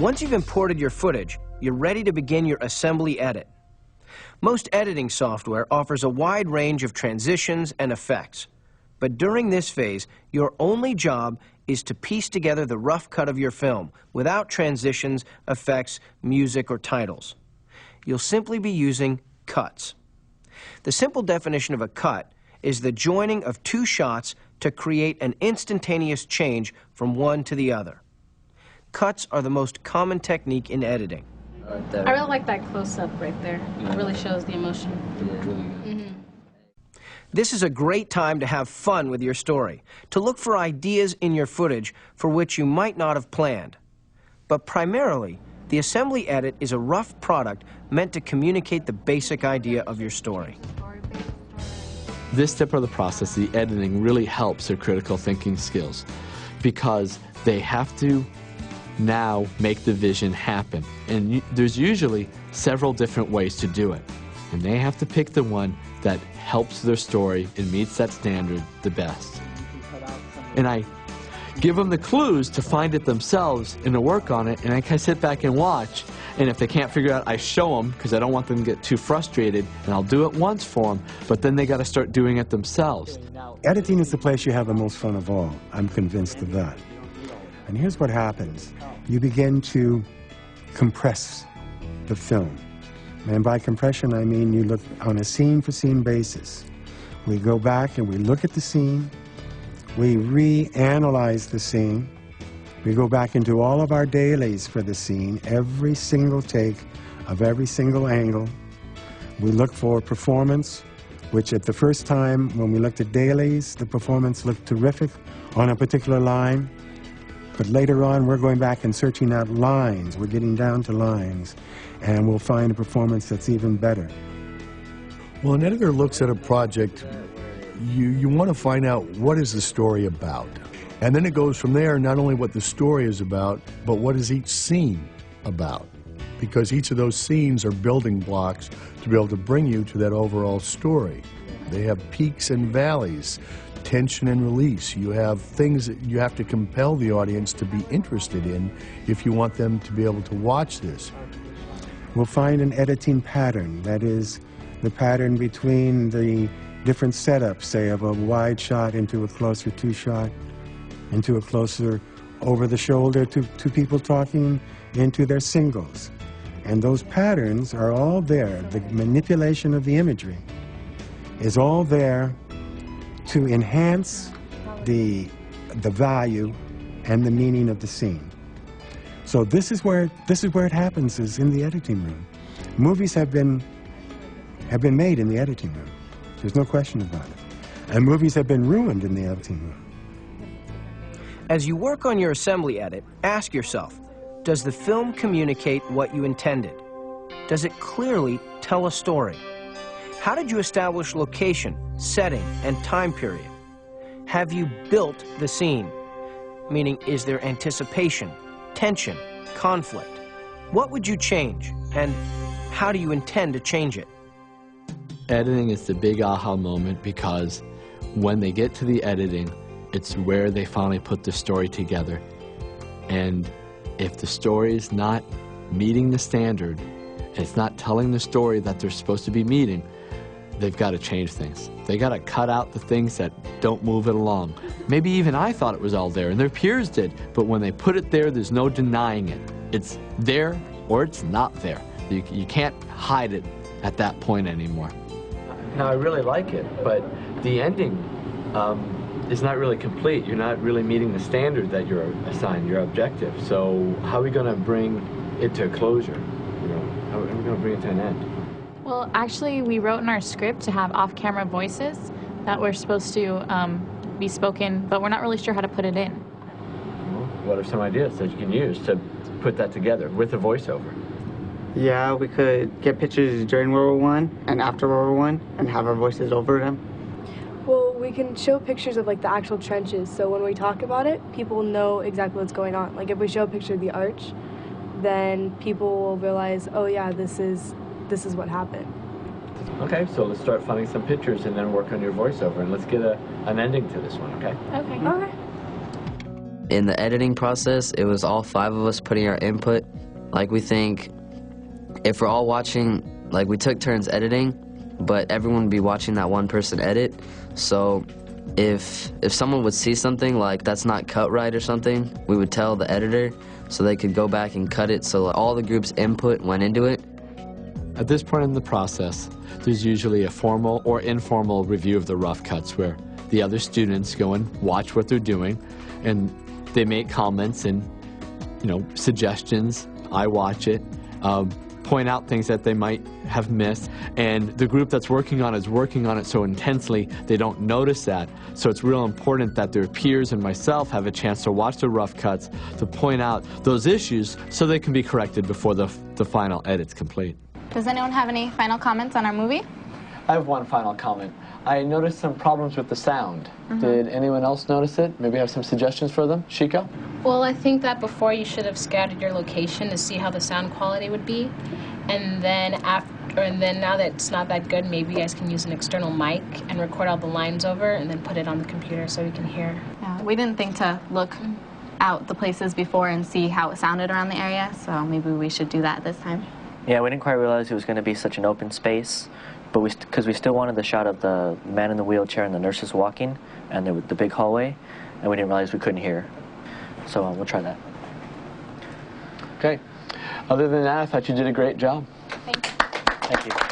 Once you've imported your footage, you're ready to begin your assembly edit. Most editing software offers a wide range of transitions and effects. But during this phase, your only job is to piece together the rough cut of your film without transitions, effects, music, or titles. You'll simply be using cuts. The simple definition of a cut is the joining of two shots to create an instantaneous change from one to the other. Cuts are the most common technique in editing. I really like that close-up right there. It really shows the emotion. This is a great time to have fun with your story, to look for ideas in your footage for which you might not have planned. But primarily, the assembly edit is a rough product meant to communicate the basic idea of your story. This step of the process, the editing, really helps their critical thinking skills because they have to now make the vision happen. And there's usually several different ways to do it. And they have to pick the one that helps their story and meets that standard the best. And I give them the clues to find it themselves and to work on it, and I can sit back and watch. And if they can't figure it out, I show them because I don't want them to get too frustrated, and I'll do it once for them, but then they got to start doing it themselves. Editing is the place you have the most fun of all. I'm convinced of that. And here's what happens. You begin to compress the film. And by compression, I mean you look on a scene-for-scene basis. We go back and we look at the scene. We reanalyze the scene. We go back into all of our dailies for the scene, every single take of every single angle. We look for performance, which at the first time when we looked at dailies, the performance looked terrific on a particular line. But later on, we're going back and searching out lines. We're getting down to lines, and we'll find a performance that's even better. Well, an editor looks at a project, you want to find out what is the story about. And then it goes from there, not only what the story is about, but what is each scene about. Because each of those scenes are building blocks to be able to bring you to that overall story. They have peaks and valleys, tension and release. You have things that you have to compel the audience to be interested in if you want them to be able to watch this. We'll find an editing pattern, that is, the pattern between the different setups, say, of a wide shot into a closer two-shot, into a closer over-the-shoulder to people talking, into their singles. And those patterns are all there. The manipulation of the imagery is all there to enhance the value and the meaning of the scene. So this is where it happens, is in the editing room. Movies have been made in the editing room. There's no question about it. And movies have been ruined in the editing room. As you work on your assembly edit, ask yourself, does the film communicate what you intended? Does it clearly tell a story? How did you establish location, setting, and time period? Have you built the scene? Meaning, is there anticipation, tension, conflict? What would you change, and how do you intend to change it? Editing is the big aha moment because when they get to the editing, it's where they finally put the story together. And if the story is not meeting the standard, it's not telling the story that they're supposed to be meeting, they've got to change things. They got to cut out the things that don't move it along. Maybe even I thought it was all there, and their peers did, but when they put it there, there's no denying it. It's there or it's not there. You can't hide it at that point anymore. Now, I really like it, but the ending is not really complete. You're not really meeting the standard that you're assigned, your objective. So how are we going to bring it to a closure? You know, how are we going to bring it to an end? Well, actually, we wrote in our script to have off-camera voices that were supposed to be spoken, but we're not really sure how to put it in. Well, what are some ideas that you can use to put that together with a voiceover? Yeah, we could get pictures during World War I and after World War I and have our voices over them. Well, we can show pictures of like the actual trenches, so when we talk about it, people know exactly what's going on. Like if we show a picture of the arch, then people will realize, oh yeah, this is what happened. Okay, so let's start finding some pictures and then work on your voiceover, and let's get an ending to this one, okay? Okay. Okay. In the editing process, it was all 5 of us putting our input. Like, we think if we're all watching, like, we took turns editing, but everyone would be watching that one person edit. So if someone would see something like that's not cut right or something, we would tell the editor so they could go back and cut it, so all the group's input went into it. At this point in the process, there's usually a formal or informal review of the rough cuts where the other students go and watch what they're doing, and they make comments and, suggestions. I watch it, point out things that they might have missed, and the group that's working on it is working on it so intensely they don't notice that. So it's real important that their peers and myself have a chance to watch the rough cuts, to point out those issues so they can be corrected before the final edit's complete. Does anyone have any final comments on our movie? I have one final comment. I noticed some problems with the sound. Did anyone else notice it? Maybe have some suggestions for them? Shiko? Well, I think that before you should have scouted your location to see how the sound quality would be. And then now that it's not that good, maybe you guys can use an external mic and record all the lines over and then put it on the computer so we can hear. Yeah, we didn't think to look out the places before and see how it sounded around the area, so maybe we should do that this time. Yeah, we didn't quite realize it was going to be such an open space, but because we still wanted the shot of the man in the wheelchair and the nurses walking and the big hallway, and we didn't realize we couldn't hear. So we'll try that. Okay. Other than that, I thought you did a great job. Thank you. Thank you.